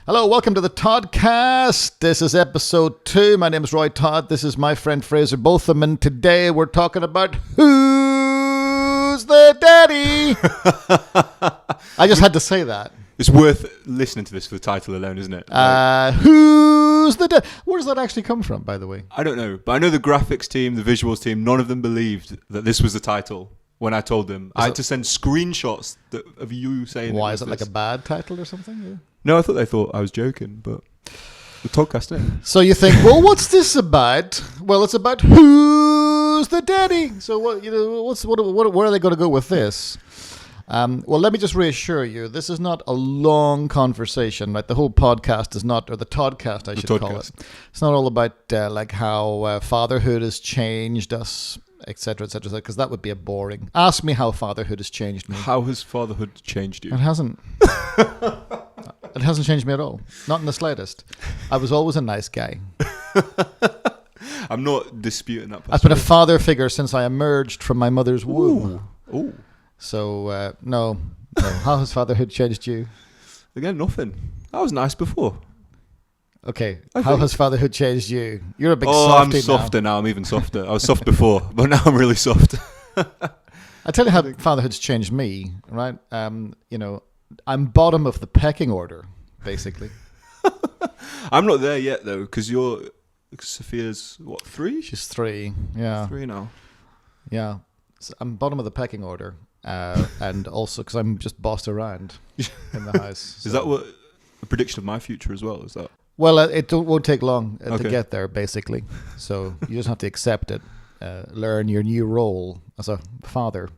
Hello, welcome to the TODDcast. This is episode 2. My name is Roy Todd. This is my friend Fraser Botham, and today we're talking about Who's the Daddy? I just had to say that. It's worth listening to this for the title alone, isn't it? Who's the Daddy? Where does that actually come from, by the way? I don't know, but I know the graphics team, the visuals team, none of them believed that this was the title when I told them. I had to send screenshots of you saying Why, is it like a bad title or something? Yeah. No, I thought they thought I was joking, but the TODDcast, innit? So you think, well, what's this about? Well, it's about who's the daddy. So what? You know, where are they going to go with this? Well, let me just reassure you, this is not a long conversation. Right? The whole podcast is not, or the TODDcast, I should call it. It's not all about like how fatherhood has changed us, etc., because that would be a boring. Ask me how fatherhood has changed me. How has fatherhood changed you? It hasn't. It hasn't changed me at all. Not in the slightest. I was always a nice guy. I'm not disputing that. I've been a father figure since I emerged from my mother's womb. Ooh. So, no. How has fatherhood changed you? Again, nothing. I was nice before. Okay. How has fatherhood changed you? You're a big softie I'm softer now. I'm even softer. I was soft before, but now I'm really soft. I tell you how fatherhood's changed me, right? I'm bottom of the pecking order, basically. I'm not there yet, though, because Sophia's, 3? She's 3, yeah. 3 now. Yeah. So I'm bottom of the pecking order, and also because I'm just bossed around in the house. So. Is that what a prediction of my future as well? Is that? Well, it won't take long to get there, basically. So you just have to accept it, learn your new role as a father.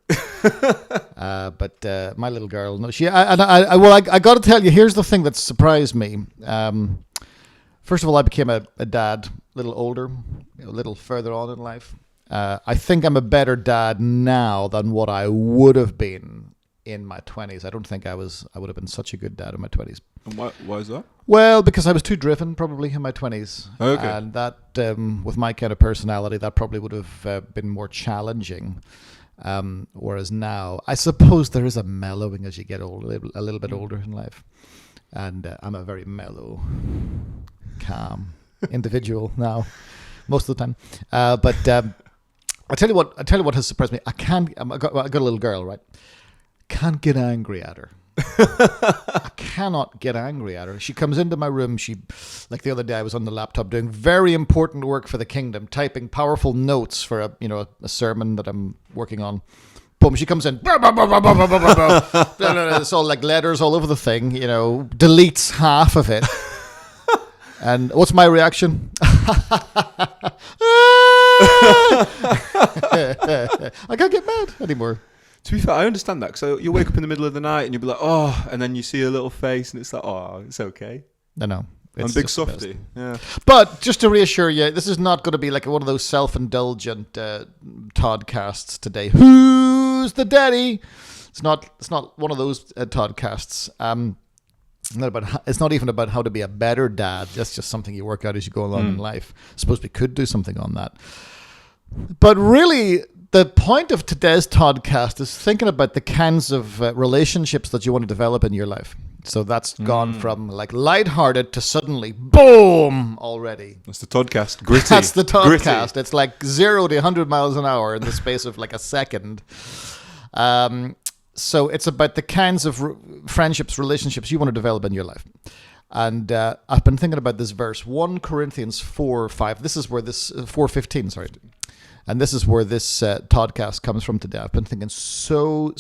But my little girl, no, I got to tell you, here's the thing that surprised me. First of all, I became a dad a little older, a little further on in life. I think I'm a better dad now than what I would have been in my 20s. I don't think I would have been such a good dad in my 20s. And why is that? Well, because I was too driven probably in my 20s. Okay. And that, with my kind of personality, that probably would have been more challenging. Whereas now, I suppose there is a mellowing as you get older, a little bit older in life. And I'm a very mellow, calm individual now, most of the time. But I tell you what has surprised me. I got a little girl, right? Can't get angry at her. I cannot get angry at her. She comes into my room. Like the other day, I was on the laptop doing very important work for the kingdom, typing powerful notes for a sermon that I'm working on. Boom! She comes in. It's all like letters all over the thing. Deletes half of it. And what's my reaction? I can't get mad anymore. To be fair, I understand that. So you wake up in the middle of the night and you'll be like, oh, and then you see a little face and it's like, oh, it's okay. No. I'm a big softie. Yeah. But just to reassure you, this is not going to be like one of those self-indulgent TODDcasts today. Who's the daddy? It's not one of those TODDcasts. It's not even about how to be a better dad. That's just something you work out as you go along in life. I suppose we could do something on that. But really, the point of today's TODDcast is thinking about the kinds of relationships that you want to develop in your life. So that's gone from like lighthearted to suddenly boom already. That's the TODDcast. Gritty. That's the TODDcast. Gritty. It's like 0 to 100 miles an hour in the space of like a second. So it's about the kinds of friendships, relationships you want to develop in your life. And I've been thinking about this verse, 1 Corinthians 4:5. This is where this 4:15, sorry. And this is where this TODDcast comes from today. I've been thinking so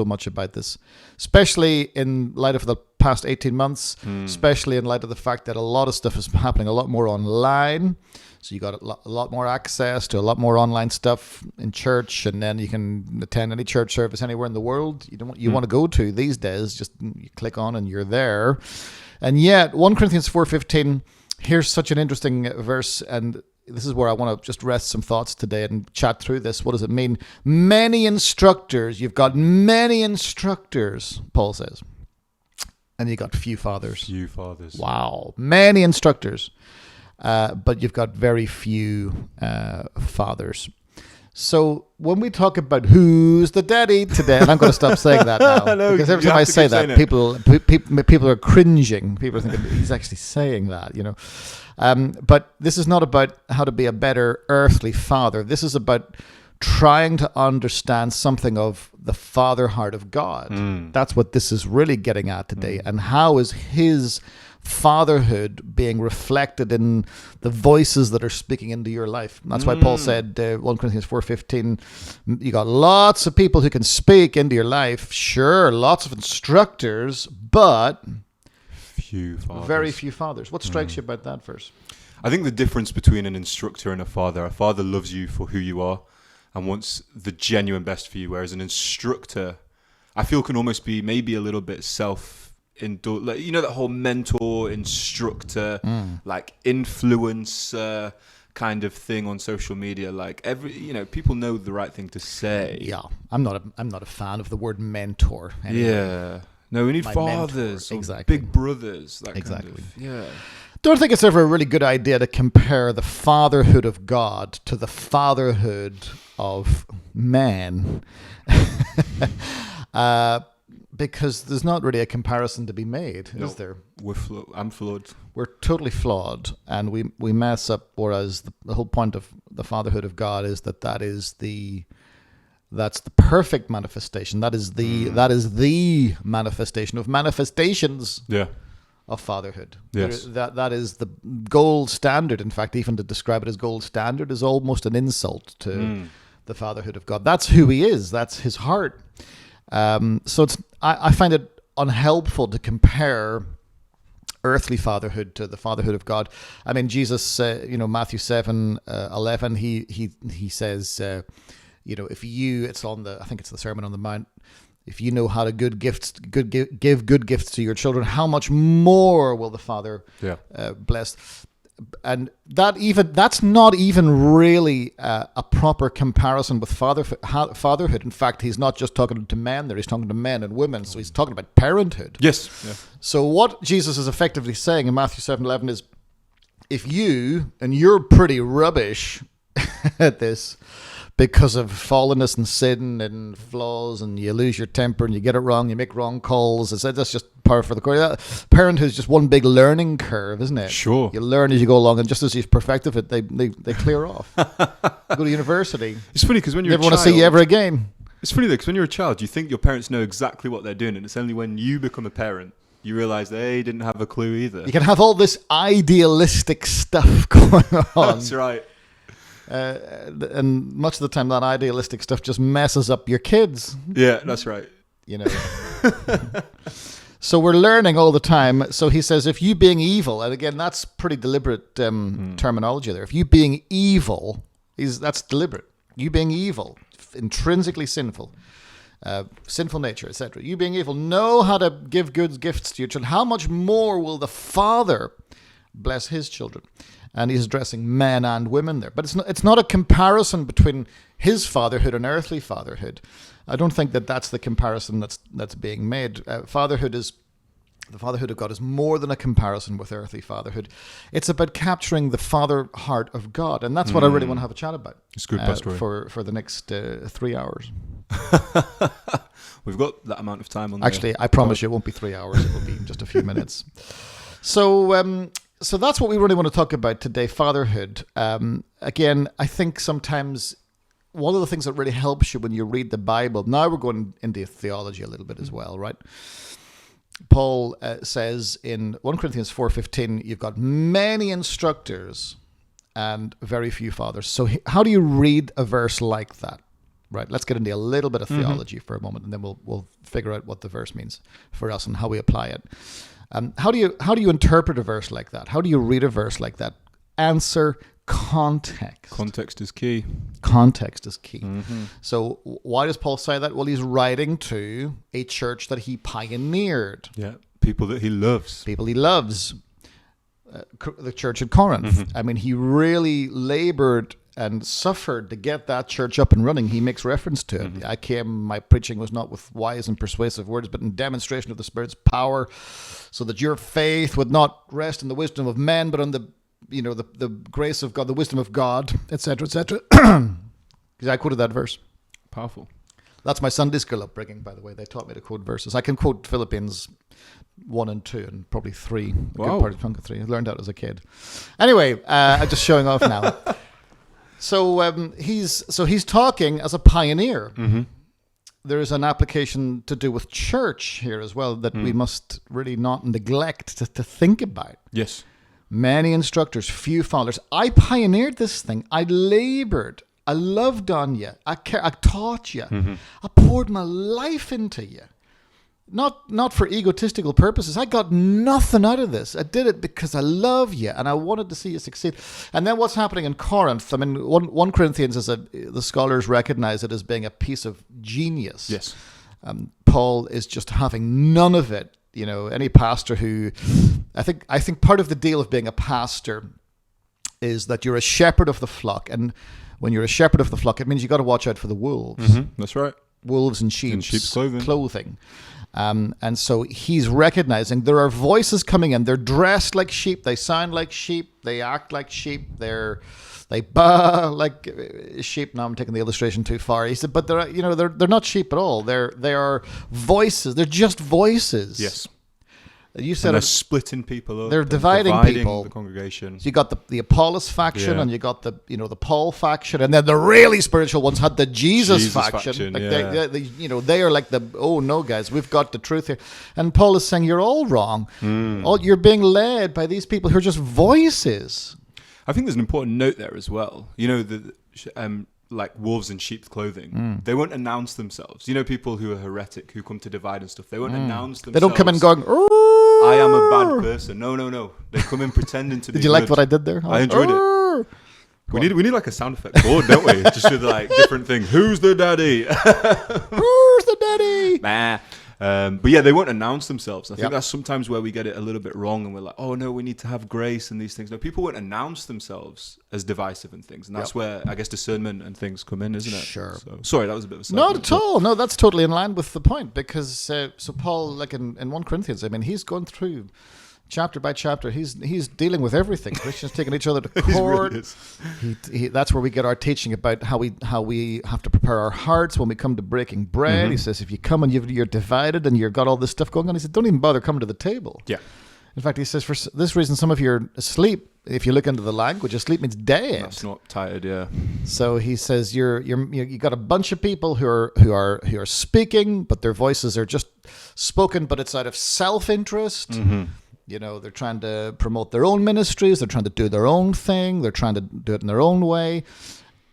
much about this, especially in light of the past 18 months, especially in light of the fact that a lot of stuff is happening a lot more online. So you got a lot more access to a lot more online stuff in church, and then you can attend any church service anywhere in the world you want to go to these days. Just you click on and you're there. And yet, 1 Corinthians 4:15, here's such an interesting verse, and this is where I want to just rest some thoughts today and chat through this. What does it mean? Many instructors. You've got many instructors, Paul says. And you got few fathers. Few fathers. Wow. Many instructors. but you've got very few fathers. So when we talk about who's the daddy today, and I'm going to stop saying that now, No, because every you time have I to say keep saying that, it. people are cringing. People are thinking he's actually saying that, But this is not about how to be a better earthly father. This is about trying to understand something of the father heart of God. That's what this is really getting at today. And how is his fatherhood being reflected in the voices that are speaking into your life? That's why Paul said, 1 Corinthians 4:15, you got lots of people who can speak into your life. Sure, lots of instructors, but Few fathers. very few fathers. What strikes you about that verse? I think the difference between an instructor and a father loves you for who you are and wants the genuine best for you, whereas an instructor, I feel, can almost be maybe a little bit like, that whole mentor, instructor, like influencer kind of thing on social media. Like people know the right thing to say. Yeah, I'm not a fan of the word mentor. Anyway. Yeah, no, we need fathers, exactly. big brothers, that exactly. kind of, yeah. Don't think it's ever a really good idea to compare the fatherhood of God to the fatherhood of man. Because there's not really a comparison to be made, is there? I'm flawed. We're totally flawed, and we mess up. Whereas the whole point of the fatherhood of God is that's the perfect manifestation. That is the manifestation of manifestations. Yeah. Of fatherhood. Yes. That is the gold standard. In fact, even to describe it as gold standard is almost an insult to the fatherhood of God. That's who he is. That's his heart. So I find it unhelpful to compare earthly fatherhood to the fatherhood of God. I mean, Jesus, Matthew 7:11, he says, if you, I think it's the Sermon on the Mount, if you know how to give good gifts to your children, how much more will the Father bless? And that's not even really a proper comparison with fatherhood. In fact, he's not just talking to men there; he's talking to men and women. So he's talking about parenthood. Yes. Yeah. So what Jesus is effectively saying in Matthew 7:11 is, if you're pretty rubbish at this, because of fallenness and sin and flaws, and you lose your temper and you get it wrong, you make wrong calls. That's just par for the course. Parenthood is just one big learning curve, isn't it? Sure. You learn as you go along, and just as you've perfected it, they clear off. You go to university. It's funny because when you're never want to see you ever again. It's funny though, because when you're a child, you think your parents know exactly what they're doing, and it's only when you become a parent you realise they didn't have a clue either. You can have all this idealistic stuff going on. That's right. And much of the time that idealistic stuff just messes up your kids. Yeah, that's right. So we're learning all the time. So he says, if you being evil, and again, that's pretty deliberate terminology there. If you being evil, that's deliberate. You being evil, intrinsically sinful, sinful nature, etc. You being evil, know how to give good gifts to your children. How much more will the Father bless his children? And he's addressing men and women there. But it's not a comparison between his fatherhood and earthly fatherhood. I don't think that's the comparison that's being made. The fatherhood of God is more than a comparison with earthly fatherhood. It's about capturing the father heart of God. And that's what I really want to have a chat about. It's good, Pastor. For the next 3 hours. We've got that amount of time on Actually, I promise you it won't be 3 hours. It will be just a few minutes. So that's what we really want to talk about today, fatherhood. Again, I think sometimes one of the things that really helps you when you read the Bible, now we're going into theology a little bit as well, right? Paul says in 1 Corinthians 4:15, you've got many instructors and very few fathers. So how do you read a verse like that? Right, let's get into a little bit of theology for a moment, and then we'll figure out what the verse means for us and how we apply it. How do you interpret a verse like that? How do you read a verse like that? Answer: context. Context is key. Context is key. So why does Paul say that? Well, he's writing to a church that he pioneered. Yeah, people that he loves. People he loves. The church at Corinth. I mean, he really labored and suffered to get that church up and running. He makes reference to it. My preaching was not with wise and persuasive words, but in demonstration of the Spirit's power, so that your faith would not rest in the wisdom of men, but on the the grace of God, the wisdom of God, etc., etc. Because I quoted that verse. Powerful. That's my Sunday school upbringing, by the way. They taught me to quote verses. I can quote Philippians 1 and 2 and probably 3. A Wow. good part of chunk of 3. I learned that as a kid. Anyway, I'm just showing off now. So he's talking as a pioneer. Mm-hmm. There is an application to do with church here as well that we must really not neglect to think about. Yes. Many instructors, few followers. I pioneered this thing. I labored. I loved on you. I taught you. Mm-hmm. I poured my life into you. Not for egotistical purposes. I got nothing out of this. I did it because I love you and I wanted to see you succeed. And then what's happening in Corinth? I mean, 1 Corinthians the scholars recognize it as being a piece of genius. Yes. Paul is just having none of it. Any pastor who, I think part of the deal of being a pastor is that you're a shepherd of the flock, and when you're a shepherd of the flock, it means you got to watch out for the wolves. Mm-hmm. That's right. Wolves in sheep's clothing. And so he's recognizing there are voices coming in. They're dressed like sheep. They sound like sheep. They act like sheep. They baa like sheep. Now I'm taking the illustration too far. He said, but they're not sheep at all. They are voices. They're just voices. Yes. You said and they're splitting people up. They're dividing people. The congregation. So you got the Apollos faction, and you got the Paul faction, and then the really spiritual ones had the Jesus faction. Like they are like oh no guys, we've got the truth here. And Paul is saying you're all wrong. You're being led by these people who are just voices. I think there's an important note there as well. Like wolves in sheep's clothing. They won't announce themselves. People who are heretic, who come to divide and stuff, they won't announce themselves. They don't come in going, I am a bad person. No. They come in pretending to be Did you like what I did there? I enjoyed it. We need like a sound effect board, don't we? Just with like different things. Who's the daddy? Who's the daddy? Nah. But yeah, they won't announce themselves. I think that's sometimes where we get it a little bit wrong, and we're like, oh no, we need to have grace and these things. No, people won't announce themselves as divisive and things, and that's where I guess discernment and things come in, isn't it? Sure. So, sorry, that was a bit of a side Not at all. No, that's totally in line with the point, because so Paul, like in 1 Corinthians, I mean, he's gone through chapter by chapter. He's dealing with everything. Christians taking each other to court. He that's where we get our teaching about how we have to prepare our hearts when we come to breaking bread. He says if you come and you're divided and you've got all this stuff going on, he said don't even bother coming to the table. Yeah. In fact, he says for this reason some of you are asleep. If you look into the language, asleep means dead. That's not tired, yeah. So he says you got a bunch of people who are speaking, but their voices are just spoken, but it's out of self-interest. Mm-hmm. They're trying to promote their own ministries. They're trying to do their own thing. They're trying to do it in their own way.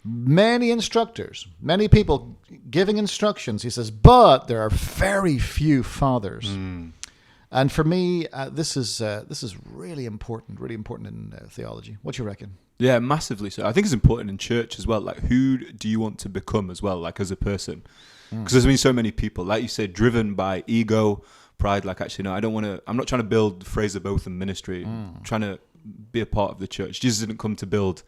Many instructors, many people giving instructions. He says, but there are very few fathers. And for me, this is really important in theology. What do you reckon? Yeah, massively so. I think it's important in church as well. Like, who do you want to become as well, like as a person? Because there's been so many people, like you said, driven by ego, pride. Like, actually, no, I'm not trying to build Fraser Botham ministry. I'm trying to be a part of the church. Jesus didn't come to build,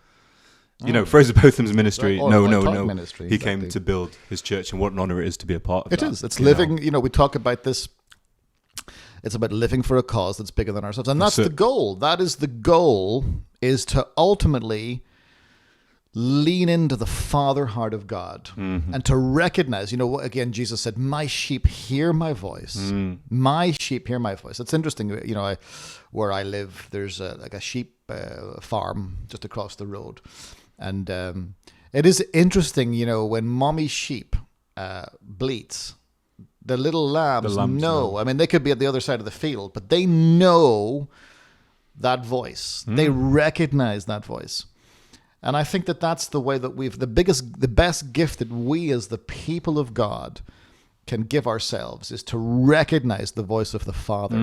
Fraser Botham's ministry. No. Ministry, he came to build his church, and what an honor it is to be a part of it. It is. It's living. We talk about this. It's about living for a cause that's bigger than ourselves. And that's the goal. That is the goal, is to ultimately lean into the Father heart of God and to recognize, again, Jesus said, my sheep hear my voice. My sheep hear my voice. It's interesting, where I live, there's like a sheep farm just across the road. And it is interesting, when mommy sheep bleats, the little lambs know. I mean, they could be at the other side of the field, but they know that voice. They recognize that voice. And I think that that's the way that the best gift that we as the people of God can give ourselves is to recognize the voice of the Father.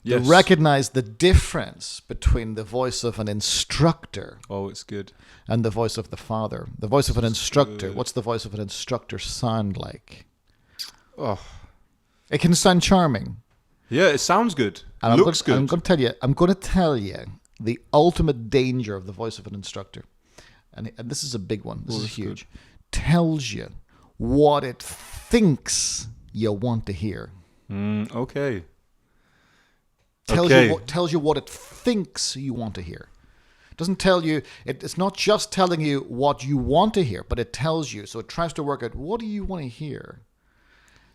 Yes. To recognize the difference between the voice of an instructor. Oh, it's good. And the voice of the Father. The voice of an instructor. Good. What's the voice of an instructor sound like? Oh, it can sound charming. Yeah, it sounds good. And looks good. I'm going to tell you the ultimate danger of the voice of an instructor. And this is a big one. This is huge. Good. Tells you what it thinks you want to hear. Okay. Tells you what it thinks you want to hear. It doesn't tell you, it's not just telling you what you want to hear, but it tells you. So it tries to work out, what do you want to hear?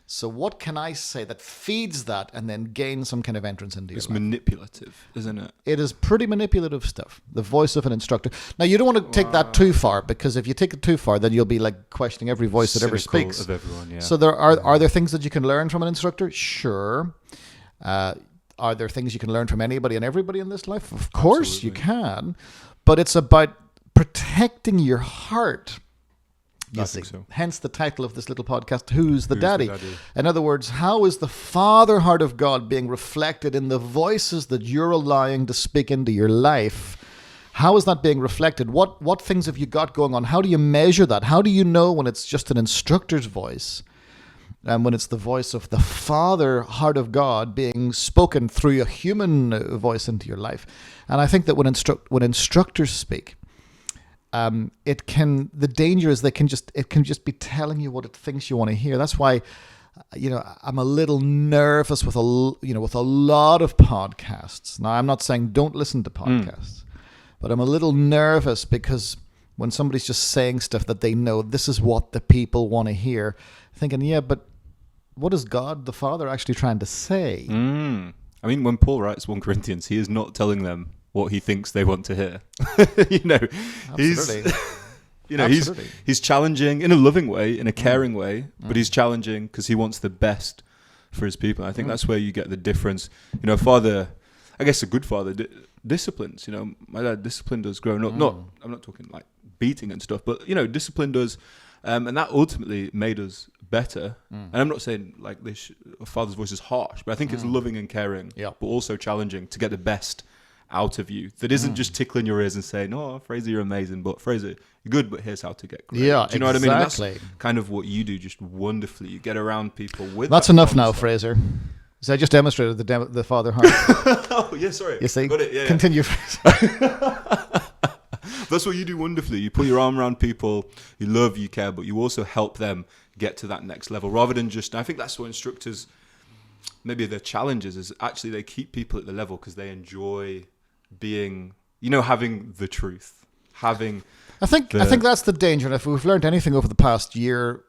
So what can I say that feeds that and then gains some kind of entrance into your life? It's manipulative, isn't it? It is pretty manipulative stuff. The voice of an instructor. Now, you don't want to take that too far, because if you take it too far, then you'll be like questioning every voice that ever Cynical speaks. of everyone, yeah. So are there things that you can learn from an instructor? Sure. Are there things you can learn from anybody and everybody in this life? Of course you can. But it's about protecting your heart. I think so. Hence the title of this little podcast, Who's the Daddy? In other words, how is the Father heart of God being reflected in the voices that you're allowing to speak into your life? How is that being reflected? What things have you got going on? How do you measure that? How do you know when it's just an instructor's voice and when it's the voice of the Father heart of God being spoken through a human voice into your life? And I think that when instructors speak, the danger is it can just be telling you what it thinks you want to hear. That's why, I'm a little nervous with a lot of podcasts. Now, I'm not saying don't listen to podcasts, but I'm a little nervous because when somebody's just saying stuff that they know this is what the people want to hear, thinking, yeah, but what is God the Father actually trying to say? I mean, when Paul writes 1 Corinthians, he is not telling them what he thinks they want to hear. Absolutely. He's challenging in a loving way, in a caring way, but he's challenging because he wants the best for his people. I think that's where you get the difference. Father, I guess a good father disciplines. My dad disciplined us growing up. I'm not talking like beating and stuff, but disciplined us, and that ultimately made us better. And I'm not saying like this, a father's voice is harsh, but I think it's loving and caring, but also challenging to get the best out of you. That isn't just tickling your ears and saying, "Oh, Fraser, you're amazing," but Fraser, you're good, but here's how to get great. Yeah, do you know what I mean? And that's exactly. kind of what you do, just wonderfully. You get around people with. That's that enough now, stuff. Fraser. So I just demonstrated the Father heart. Oh yeah, sorry. You see, got it. Yeah, continue. That's what you do wonderfully. You put your arm around people, you love, you care, but you also help them get to that next level rather than just. I think that's what instructors. Maybe their challenges is actually they keep people at the level because they enjoy being, having the truth, having. I think that's the danger. And if we've learned anything over the past year,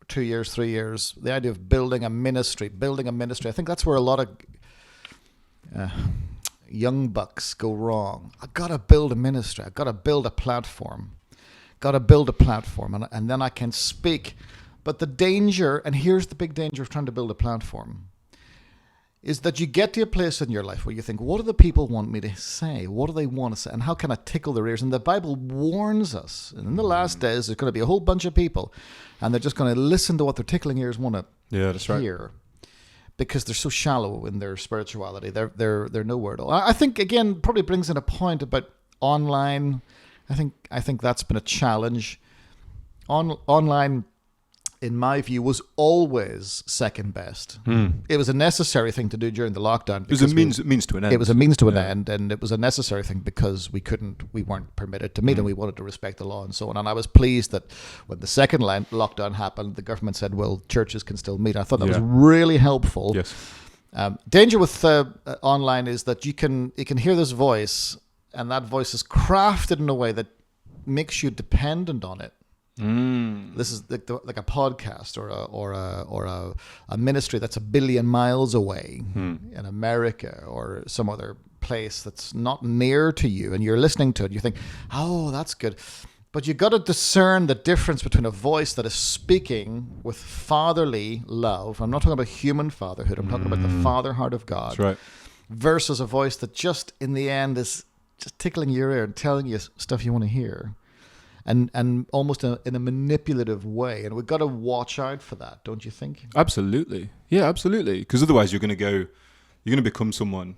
2 years, 3 years, the idea of building a ministry, I think that's where a lot of young bucks go wrong. I got to build a ministry. I got to build a platform. And then I can speak. But the danger, and here's the big danger of trying to build a platform, is that you get to a place in your life where you think, what do the people want me to say? What do they want to say? And how can I tickle their ears? And the Bible warns us, and in the last days, there's going to be a whole bunch of people, and they're just going to listen to what their tickling ears want to hear. Because they're so shallow in their spirituality. They're nowhere at all. I think, again, probably brings in a point about online. I think that's been a challenge. Online, in my view, was always second best. It was a necessary thing to do during the lockdown. It was a means to an end. It was a means to an end, and it was a necessary thing because we weren't permitted to meet, and we wanted to respect the law and so on. And I was pleased that when the second lockdown happened, the government said, well, churches can still meet. I thought that was really helpful. Yes. Danger with online is that you can hear this voice, and that voice is crafted in a way that makes you dependent on it. This is like a podcast or a ministry that's 1 billion miles away in America or some other place that's not near to you, and you're listening to it. You think, oh, that's good. But you got to discern the difference between a voice that is speaking with fatherly love. I'm not talking about human fatherhood. I'm talking about the Father heart of God. That's right. Versus a voice that just in the end is just tickling your ear and telling you stuff you want to hear. And almost in a manipulative way. And we've got to watch out for that, don't you think? Absolutely. Yeah, absolutely. Because otherwise you're going to become someone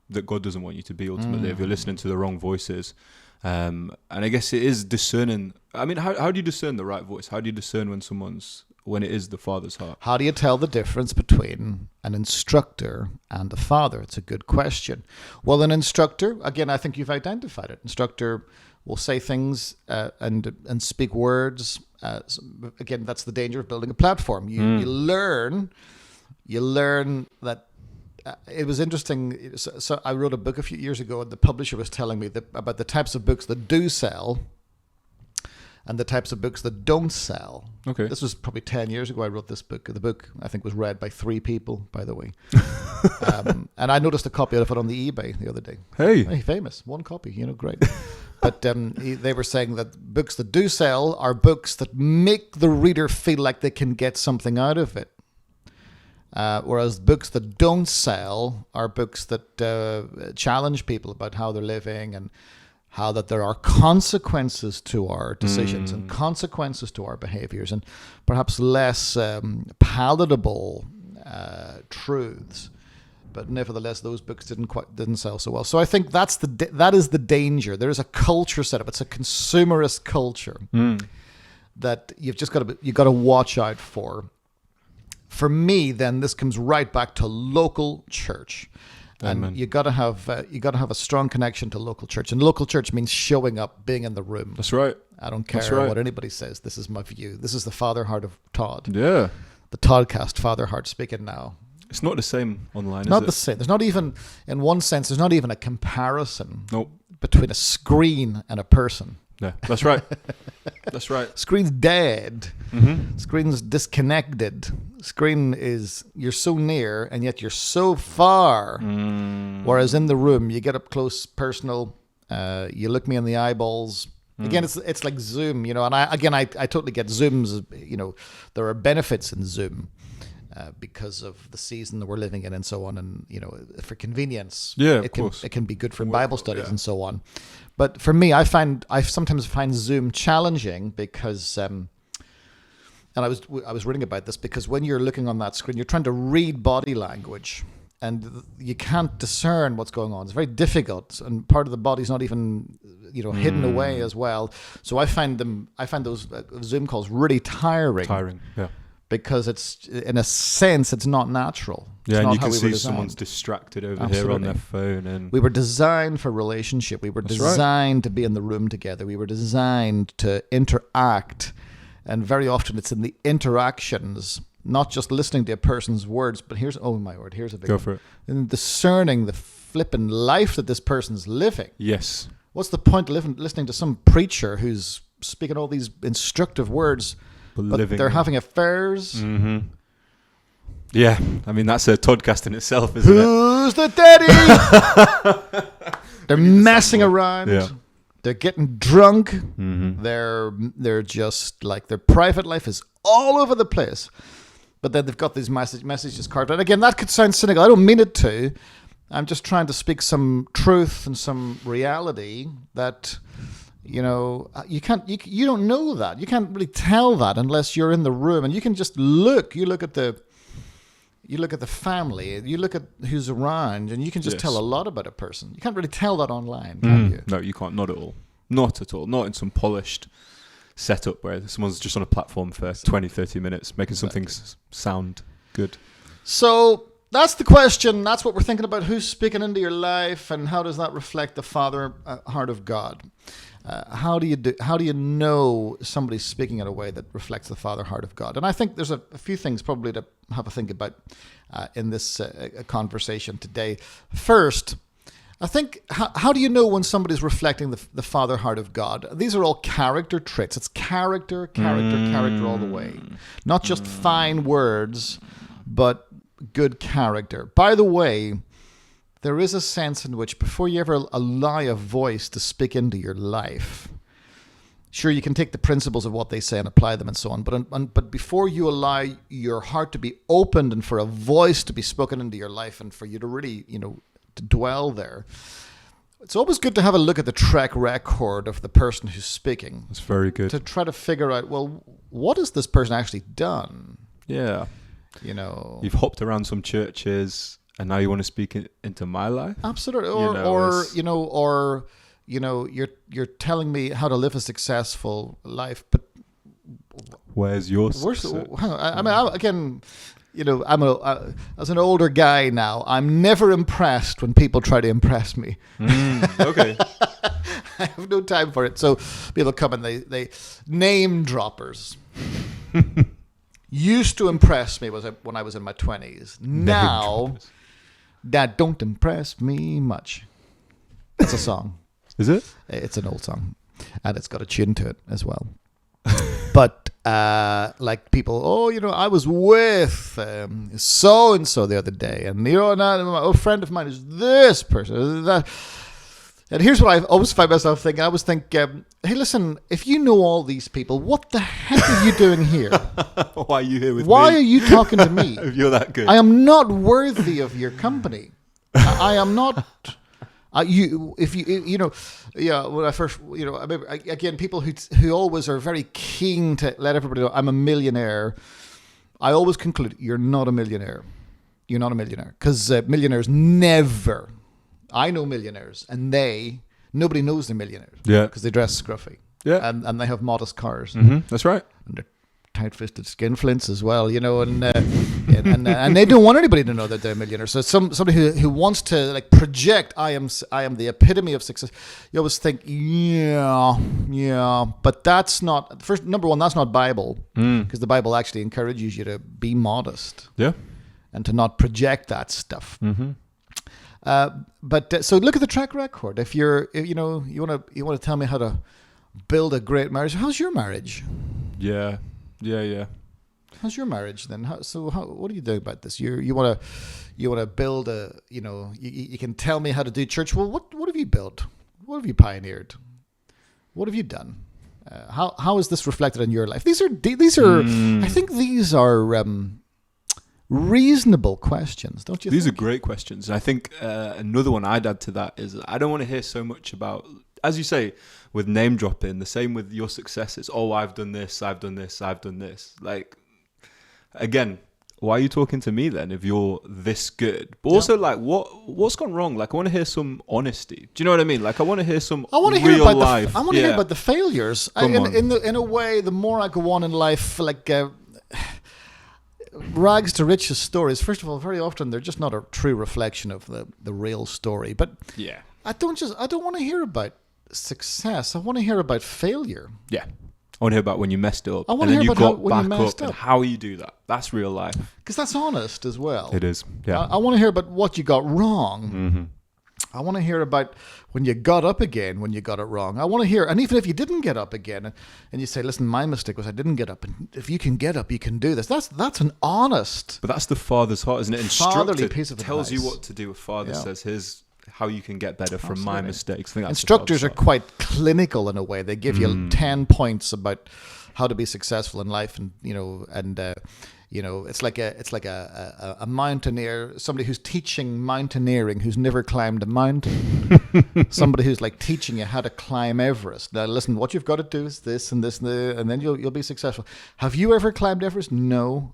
that God doesn't want you to be ultimately if you're listening to the wrong voices. And I guess it is discerning. I mean, how do you discern the right voice? How do you discern when it is the Father's heart? How do you tell the difference between an instructor and a father? It's a good question. Well, an instructor, again, I think you've identified it. Instructor will say things and speak words. Again, that's the danger of building a platform. You learn that it was interesting. So I wrote a book a few years ago, and the publisher was telling me about the types of books that do sell and the types of books that don't sell. Okay. This was probably 10 years ago I wrote this book. The book, I think, was read by 3 people, by the way. And I noticed a copy of it on the eBay the other day. Hey. Famous. 1 copy, great. But they were saying that books that do sell are books that make the reader feel like they can get something out of it. Whereas books that don't sell are books that challenge people about how they're living and how that there are consequences to our decisions and consequences to our behaviors and perhaps less palatable truths. But nevertheless, those books didn't sell so well. So I think that is the danger. There is a culture set up. It's a consumerist culture that you've got to watch out for. For me, then this comes right back to local church. Amen. And you got to have a strong connection to local church, and local church means showing up, being in the room. That's right. I don't care what anybody says. This is my view. This is the Father Heart of Todd. Yeah. The TODDcast, Father Heart speaking now. It's not the same online, is it? Not the same. There's not even, in one sense, there's not even a comparison between a screen and a person. Yeah, that's right. That's right. Screen's dead. Mm-hmm. Screen's disconnected. Screen is, you're so near and yet you're so far. Whereas in the room, you get up close, personal. You look me in the eyeballs. Again, it's like Zoom, and I totally get Zooms. There are benefits in Zoom because of the season that we're living in and so on, and for convenience, of course, it can be good for Bible studies and so on. But for me, I sometimes find Zoom challenging because, and I was reading about this, because when you're looking on that screen, you're trying to read body language, and you can't discern what's going on. It's very difficult, and part of the body's not even hidden away as well. So I find those Zoom calls really tiring. Tiring, yeah. Because it's, in a sense, it's not natural. Yeah, and you can see someone's distracted over here on their phone. And we were designed for relationship. We were designed to be in the room together. We were designed to interact. And very often it's in the interactions, not just listening to a person's words, but here's a big Go one. for it. And discerning the flippin' life that this person's living. Yes. What's the point of listening to some preacher who's speaking all these instructive words, but they're having affairs? Mm-hmm. Yeah, I mean, that's a TODDcast in itself, isn't Who's the daddy? They're messing around. Yeah. They're getting drunk. Mm-hmm. They're just like, their private life is all over the place. But then they've got these messages carved out. Again, that could sound cynical. I don't mean it to. I'm just trying to speak some truth and some reality that, you don't know that. You can't really tell that unless you're in the room, and you can just look. You look at the family. You look at who's around, and you can just tell a lot about a person. You can't really tell that online, can you? No, you can't. Not at all. Not at all. Not in some polished setup where someone's just on a platform for 20, 30 minutes making something sound good. So that's the question. That's what we're thinking about. Who's speaking into your life, and how does that reflect the Father heart of God? How do you know somebody's speaking in a way that reflects the Father heart of God? And I think there's a few things probably to have a think about in this conversation today. First, I think, how do you know when somebody's reflecting the Father heart of God? These are all character traits. It's character all the way. Not just fine words, but good character. By the way, there is a sense in which before you ever allow a voice to speak into your life, sure, you can take the principles of what they say and apply them and so on, but before you allow your heart to be opened and for a voice to be spoken into your life and for you to really, to dwell there, it's always good to have a look at the track record of the person who's speaking. It's very good. To try to figure out, well, what has this person actually done? Yeah. You've hopped around some churches, and now you want to speak into my life? Absolutely. You're telling me how to live a successful life, but where's your success? As an older guy now, I'm never impressed when people try to impress me. Okay. I have no time for it. So people come and they name droppers. Used to impress me when I was in my 20s. that don't impress me much. It's a song. Is it? It's an old song, and it's got a tune to it as well. But like people, I was with so and so the other day, and a friend of mine is this person. That. And here's what I always find myself thinking. I always think, hey, listen, if you know all these people, what the heck are you doing here? Why are you here with me? Why are you talking to me? If you're that good. I am not worthy of your company. I am not. When I first, again, people who always are very keen to let everybody know I'm a millionaire. I always conclude you're not a millionaire. You're not a millionaire because millionaires never. I know millionaires, and nobody knows they're millionaires. Yeah, because they dress scruffy. Yeah, and they have modest cars. Mm-hmm. That's right. And they're tight-fisted skinflints as well, and they don't want anybody to know that they're millionaires. So somebody who wants to like project, I am the epitome of success. You always think, but that's not number one. That's not Bible, because the Bible actually encourages you to be modest. Yeah, and to not project that stuff. Mm-hmm. So look at the track record. If you want to tell me how to build a great marriage, how's your marriage? Yeah. How's your marriage then? What are you doing about this? You want to build a, you can tell me how to do church. Well, what have you built? What have you pioneered? What have you done? How is this reflected in your life? These are I think these are reasonable questions, don't you think? These are great questions. I think another one I'd add to that is I don't want to hear so much about, as you say, with name dropping, the same with your successes. Oh, I've done this, I've done this, I've done this. Like, again, why are you talking to me then if you're this good? But also, like, what's gone wrong? Like, I want to hear some honesty. Do you know what I mean? Like, I want to hear some real life. I want to hear about the failures. In a way, the more I go on in life, like... rags to riches stories, first of all, very often they're just not a true reflection of the real story. But yeah, I don't want to hear about success. I want to hear about failure. Yeah, I want to hear about when you messed up. I want to hear about when you messed up and how you do that. That's real life. Because that's honest as well. It is. Yeah. I want to hear about what you got wrong. Mm-hmm. I want to hear about when you got up again when you got it wrong. I want to hear, and even if you didn't get up again, and you say, listen, my mistake was I didn't get up, and if you can get up, you can do this. That's an honest. But that's the father's heart, isn't it? Fatherly piece of tells advice. you what to do. A father says, here's how you can get better from my mistakes. I think that's Instructors are quite clinical in a way. They give you 10 points about how to be successful in life, and it's like a mountaineer, somebody who's teaching mountaineering who's never climbed a mountain. Somebody who's like teaching you how to climb Everest. Now listen, what you've got to do is this and this and then you'll be successful. Have you ever climbed Everest? No.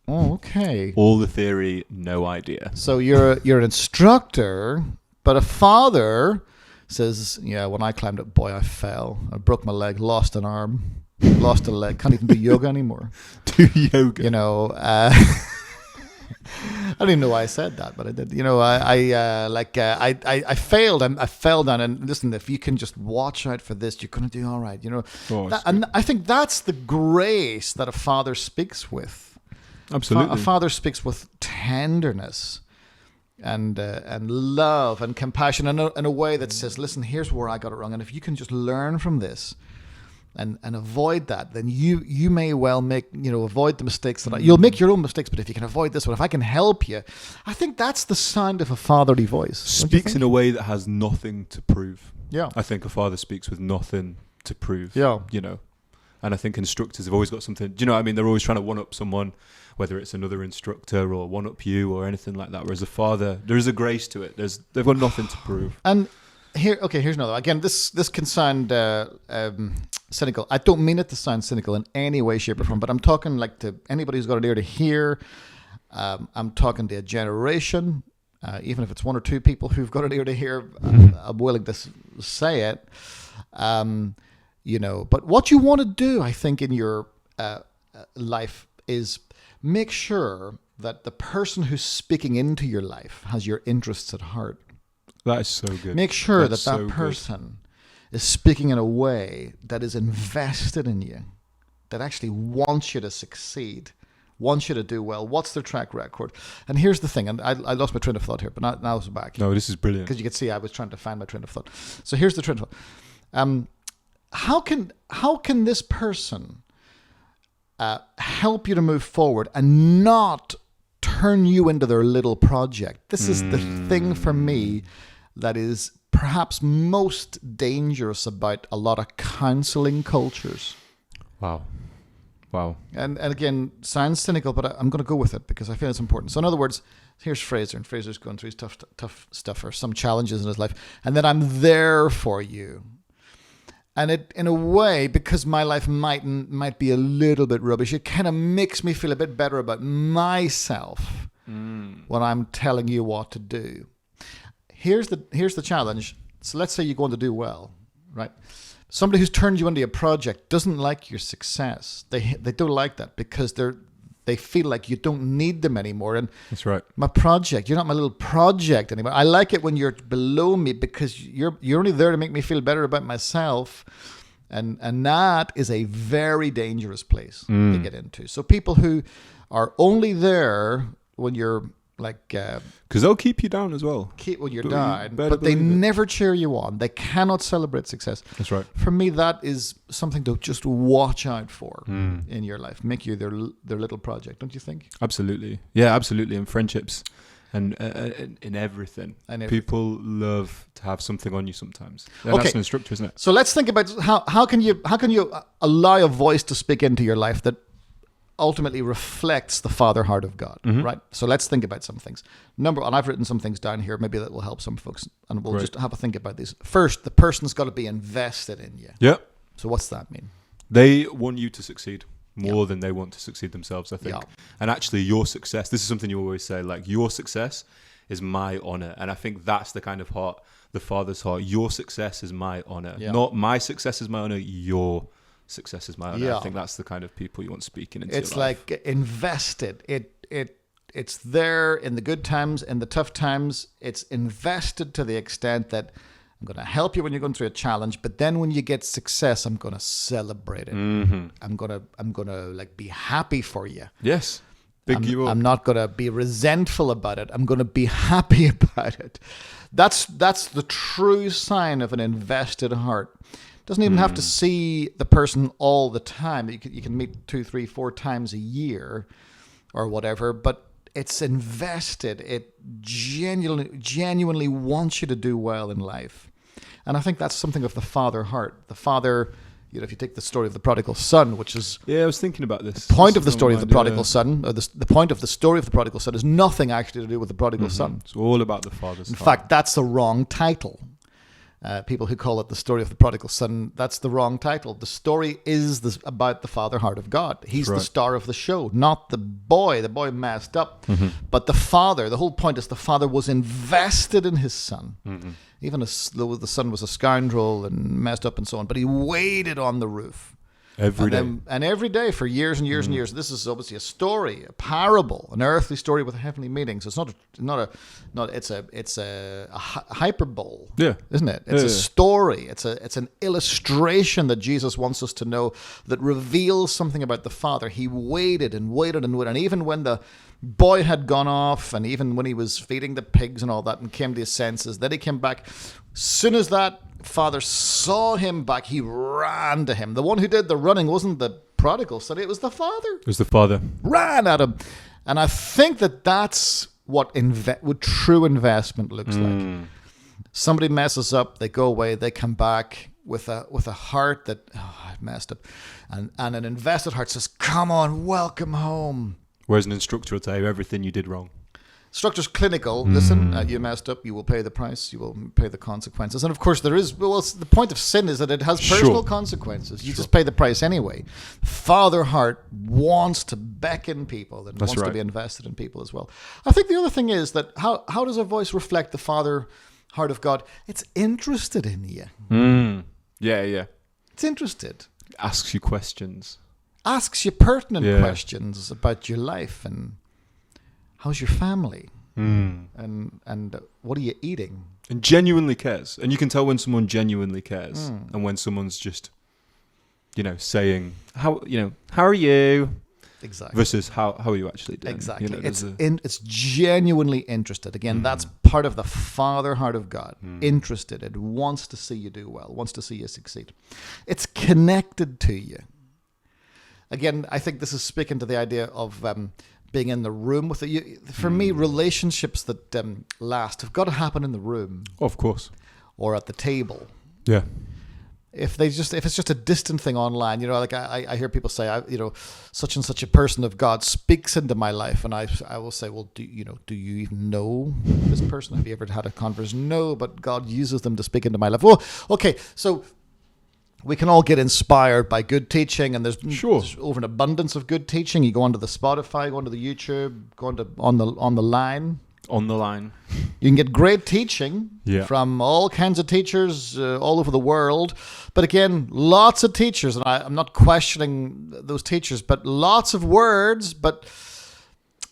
Oh, okay. All the theory, no idea. So you're an instructor, but a father says, yeah, when I climbed it, boy, I fell. I broke my leg, lost an arm. Lost a leg, can't even do yoga anymore. Do yoga. I don't even know why I said that, but I did. I failed. I fell down. And listen, if you can just watch out for this, you're going to do all right. And I think that's the grace that a father speaks with. Absolutely. A father speaks with tenderness and love and compassion in a way that says, listen, here's where I got it wrong. And if you can just learn from this, and avoid that, then you may well avoid the mistakes that you'll make your own mistakes, but if you can avoid this one, if I can help you, I think that's the sound of a fatherly voice. Speaks in a way that has nothing to prove. Yeah. I think a father speaks with nothing to prove. Yeah. And I think instructors have always got something, do you know what I mean? They're always trying to one-up someone, whether it's another instructor or one-up you or anything like that. Whereas a father, there is a grace to it. They've got nothing to prove. And here's another. Again, this can sound cynical. I don't mean it to sound cynical in any way, shape, or form, but I'm talking like to anybody who's got an ear to hear. I'm talking to a generation, even if it's one or two people who've got an ear to hear. I'm willing to say it. But what you want to do, I think, in your life is make sure that the person who's speaking into your life has your interests at heart. That is so good. Make sure that person is speaking in a way that is invested in you, that actually wants you to succeed, wants you to do well. What's their track record? And here's the thing, and I lost my train of thought here, but now it's back. No, this is brilliant. Because you can see I was trying to find my train of thought. So here's the train of thought. How can this person help you to move forward and not turn you into their little project? This is the thing for me that is perhaps most dangerous about a lot of counseling cultures. Wow. And again, sounds cynical, but I'm going to go with it because I feel it's important. So in other words, here's Fraser, and Fraser's going through his tough stuff or some challenges in his life, and then I'm there for you. And it, in a way, because my life might be a little bit rubbish, it kind of makes me feel a bit better about myself when I'm telling you what to do. Here's the challenge. So let's say you're going to do well, right? Somebody who's turned you into a project doesn't like your success. They don't like that because they feel like you don't need them anymore. And that's right. My project, you're not my little project anymore. I like it when you're below me because you're only there to make me feel better about myself. And that is a very dangerous place to get into. So people who are only there when you're like... Because they'll keep you down as well. When you're down, but they never cheer you on. They cannot celebrate success. That's right. For me, that is something to just watch out for in your life. Make you their little project, don't you think? Absolutely. Yeah, absolutely. In friendships and in everything. People love to have something on you sometimes. And that's an instructor, isn't it? So let's think about how can you allow a voice to speak into your life that ultimately reflects the Father heart of God, right? So let's think about some things. And I've written some things down here, maybe that will help some folks, and we'll just have a think about these. First, the person's got to be invested in you. Yeah. So what's that mean? They want you to succeed more than they want to succeed themselves, I think. Yeah. And actually, your success, this is something you always say, like, your success is my honor. And I think that's the kind of heart, the Father's heart. Your success is my honor. Yeah. Not my success is my honor, your success is my honor. I think that's the kind of people you want speaking into your life. It's like invested. It's there in the good times, in the tough times. It's invested to the extent that I'm going to help you when you're going through a challenge, but then when you get success, I'm going to celebrate it. I'm going to like be happy for you. Yes. Big you up. I'm not going to be resentful about it. I'm going to be happy about it. That's the true sign of an invested heart. Doesn't even have to see the person all the time. You can meet 2, 3, 4 times a year or whatever, but it's invested. It genuinely wants you to do well in life. And I think that's something of the Father heart. The Father, if you take the story of the prodigal son, which is... Yeah, I was thinking about this. The point of the story of the prodigal son, or the point of the story of the prodigal son is nothing actually to do with the prodigal son. It's all about the Father's heart. In fact, that's the wrong title. People who call it the story of the prodigal son, that's the wrong title. The story is about the Father heart of God. He's the star of the show, not the boy. The boy messed up. But the Father, the whole point is the Father was invested in his son. Even though the son was a scoundrel and messed up and so on, but he waited on the roof. Every day. And every day for years and years and years. This is obviously a story, a parable, an earthly story with a heavenly meaning. So it's a hyperbole. Yeah. Isn't it? It's a story. It's an illustration that Jesus wants us to know that reveals something about the Father. He waited and waited and waited. And even when the boy had gone off, and even when he was feeding the pigs and all that and came to his senses, then he came back. As soon as that Father saw him back, he ran to him. The one who did the running wasn't the prodigal son, it was the Father. It was the Father. Ran at him. And I think that's what true investment looks like. Somebody messes up, they go away, they come back with a heart that, I messed up. And an invested heart says, come on, welcome home. Whereas an instructor will tell you everything you did wrong. Instructor's clinical. Listen, you messed up. You will pay the price. You will pay the consequences. And of course, the point of sin is that it has personal consequences. You just pay the price anyway. Father heart wants to beckon people and wants to be invested in people as well. I think the other thing is that how does a voice reflect the Father heart of God? It's interested in you. Yeah. It's interested. Asks you questions. Asks you pertinent questions about your life and how's your family, and what are you eating, and genuinely cares. And you can tell when someone genuinely cares, and when someone's just, saying how are you, Exactly. versus how are you actually doing? Exactly. You know, It's genuinely interested. Again, that's part of the Father heart of God. Interested. It wants to see you do well, wants to see you succeed. It's connected to you. Again, I think this is speaking to the idea of being in the room with it. For me, relationships that last have got to happen in the room of course. or at the table. Yeah. If it's just a distant thing online, like I hear people say, such and such a person of God speaks into my life, and I will say, well, do you even know this person? Have you ever had a conversation? No, but God uses them to speak into my life. Well, okay, so we can all get inspired by good teaching, and there's over an abundance of good teaching. You go onto the Spotify, go onto the YouTube, go on the line. On the line. You can get great teaching Yeah. from all kinds of teachers all over the world. But again, lots of teachers, and I'm not questioning those teachers, but lots of words. But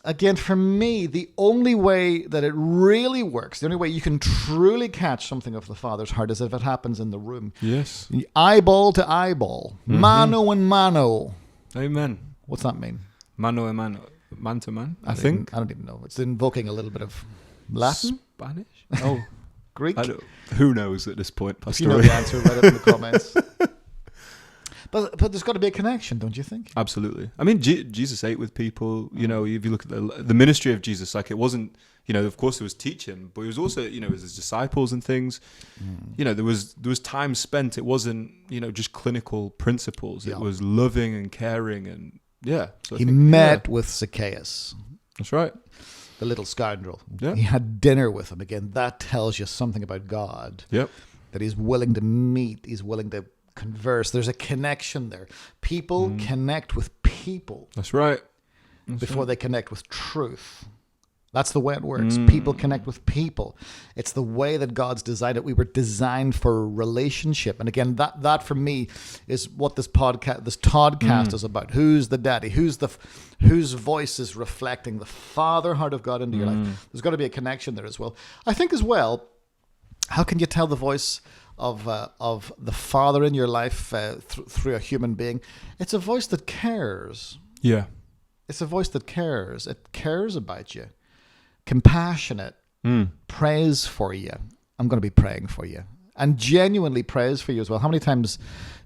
again, for me, the only way that it really works, the only way you can truly catch something of the Father's heart is if it happens in the room. Yes. Eyeball to eyeball. Mano and mano. Amen. What's that mean? Mano a mano. Man to man, I I think. don't even know. It's invoking a little bit of Latin? Spanish? Oh, Greek? who knows at this point, If you know the answer, write it in the comments. But there's got to be a connection, don't you think? Absolutely. I mean, Jesus ate with people. If you look at the ministry of Jesus, like it wasn't, of course there was teaching, but it was also, with his disciples and things. There was time spent. It wasn't, just clinical principles. Yeah. It was loving and caring and yeah. So He met with Zacchaeus, That's right. the little scoundrel. Yeah. He had dinner with him. Again, that tells you something about God. Yep. That he's willing to meet. He's willing to converse. There's a connection there. People connect with people That's right. before they connect with truth. That's the way it works. People connect with people. It's the way that God's designed it. We were designed for relationship. And again, that for me is what this TODDcast is about. Who's the daddy? Whose voice is reflecting the Father heart of God into your life? There's got to be a connection there as well. I think as well, how can you tell the voice of the Father in your life through a human being? It's a voice that cares. Yeah. It's a voice that cares. It cares about you. Compassionate, prays for you. I'm going to be praying for you. And genuinely prays for you as well. How many times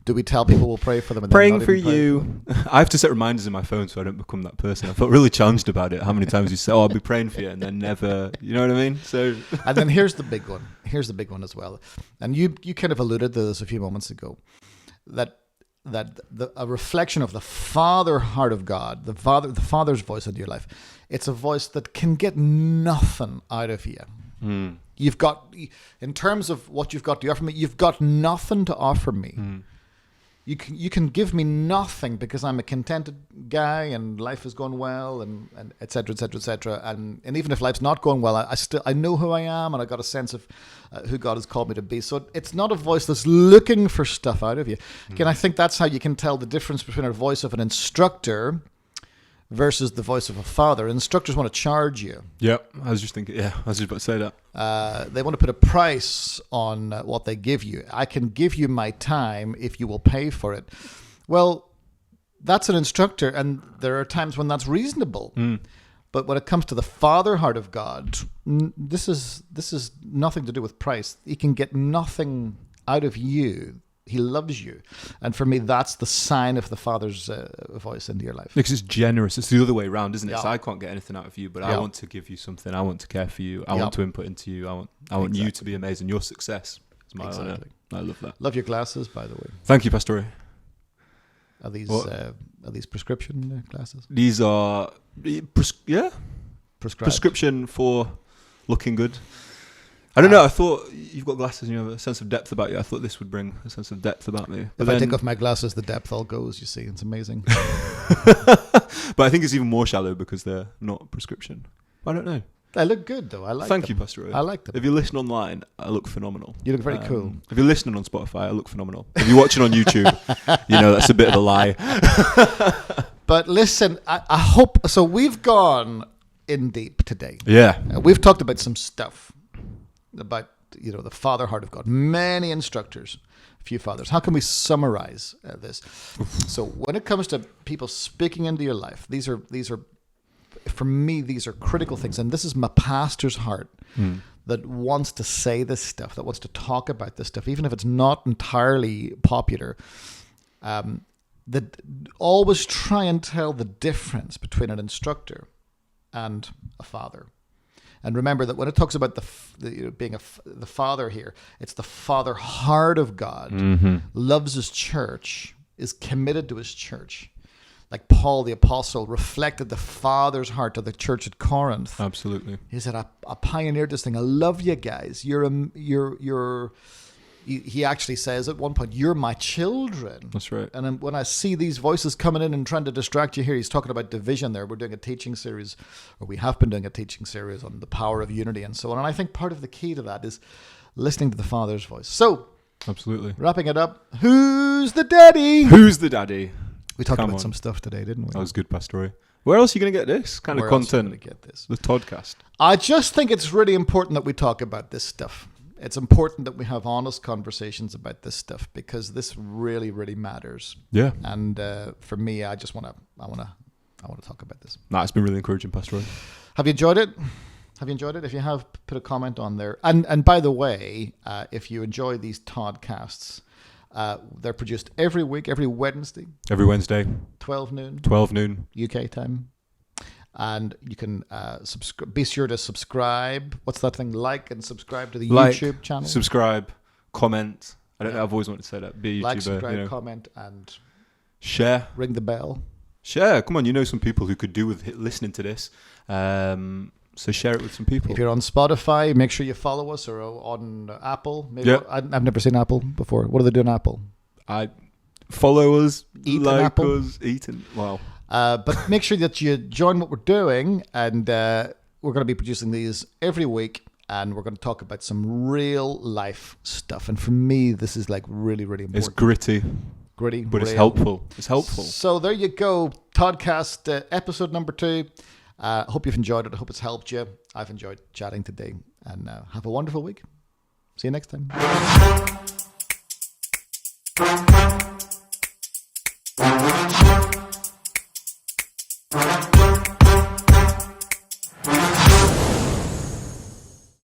do we tell people we'll pray for them? And Praying for you. I have to set reminders in my phone so I don't become that person. I felt really challenged about it. How many times you say, I'll be praying for you, and then never, you know what I mean? So, and then here's the big one. Here's the big one as well. And you kind of alluded to this a few moments ago. That a reflection of the Father heart of God, the Father's voice into your life. It's a voice that can get nothing out of you. You've got, in terms of what you've got to offer me, you've got nothing to offer me. You can give me nothing because I'm a contented guy and life is going well and et cetera, et cetera, et cetera. And even if life's not going well, I know who I am and I got a sense of who God has called me to be. So it's not a voice that's looking for stuff out of you. Again, I think that's how you can tell the difference between a voice of an instructor versus the voice of a father. Instructors want to charge you. yeah, I was just about to say that. They want to put a price on what they give you. I can give you my time if you will pay for it. Well, that's an instructor, and there are times when that's reasonable. But when it comes to the Father heart of God, this is nothing to do with price. He can get nothing out of you. He loves you. And for me, that's the sign of the Father's voice into your life. Because it's generous. It's the other way around, isn't it? Yeah. So I can't get anything out of you, but Yeah. I want to give you something. I want to care for you. I want to input into you. I want you Exactly. to be amazing. Your success is my honor. Exactly. I love that. Love your glasses, by the way. Thank you, Pastor Ray. Are these What? prescription glasses? These are Prescribed. prescription for looking good. I don't know. I thought you've got glasses and you have a sense of depth about you. I thought this would bring a sense of depth about me. If I take off my glasses, the depth all goes, you see. It's amazing. But I think it's even more shallow because they're not prescription. I don't know. They look good, though. I like them. Thank you, Pastor Ray. I like them. If you listen online, I look phenomenal. You look very cool. If you're listening on Spotify, I look phenomenal. If you're watching on YouTube, that's a bit of a lie. But listen, I hope... So we've gone in deep today. Yeah. We've talked about some stuff about, the Father heart of God. Many instructors few fathers. How can we summarize this? So when it comes to people speaking into your life, these are for me, these are critical things. And this is my pastor's heart that wants to say this stuff, that wants to talk about this stuff, even if it's not entirely popular. That always try and tell the difference between an instructor and a father. And remember that when it talks about being the father here, it's the father heart of God, loves his church, is committed to his church. Like Paul the apostle reflected the father's heart to the church at Corinth. Absolutely. He said, I pioneered this thing. I love you guys. He actually says at one point, you're my children. That's right. And then when I see these voices coming in and trying to distract you here, he's talking about division there. We're doing a teaching series, or we have been doing a teaching series on the power of unity and so on. And I think part of the key to that is listening to the Father's voice. So, absolutely. Wrapping it up, who's the daddy? Who's the daddy? We talked about some stuff today, didn't we? That was good, Pastor. Where else are you going to get this kind of content? Where else are you going to get this? The TODDcast. I just think it's really important that we talk about this stuff. It's important that we have honest conversations about this stuff because this really, really matters. Yeah. And for me, I want to talk about this. Nah, it's been really encouraging, Pastor. Have you enjoyed it? If you have, put a comment on there. And by the way, if you enjoy these TODDcasts, they're produced every week, every Wednesday. Every Wednesday. 12 noon. 12 noon. UK time. And you can be sure to subscribe. What's that thing? Like and subscribe to the YouTube channel. Subscribe, comment. I don't know. I've always wanted to say that. Be a YouTuber. Like, subscribe, comment, and share. Ring the bell. Share. Come on, you know some people who could do with listening to this. So share it with some people. If you're on Spotify, make sure you follow us, or on Apple. Maybe I've never seen Apple before. What do they do on Apple? Follow us, eat like us, eating. Wow. But make sure that you join what we're doing, and we're going to be producing these every week, and we're going to talk about some real life stuff. And for me, this is like really, really important. It's gritty, but real. It's helpful. It's helpful. So there you go, TODDcast episode number 2. I hope you've enjoyed it. I hope it's helped you. I've enjoyed chatting today, and have a wonderful week. See you next time.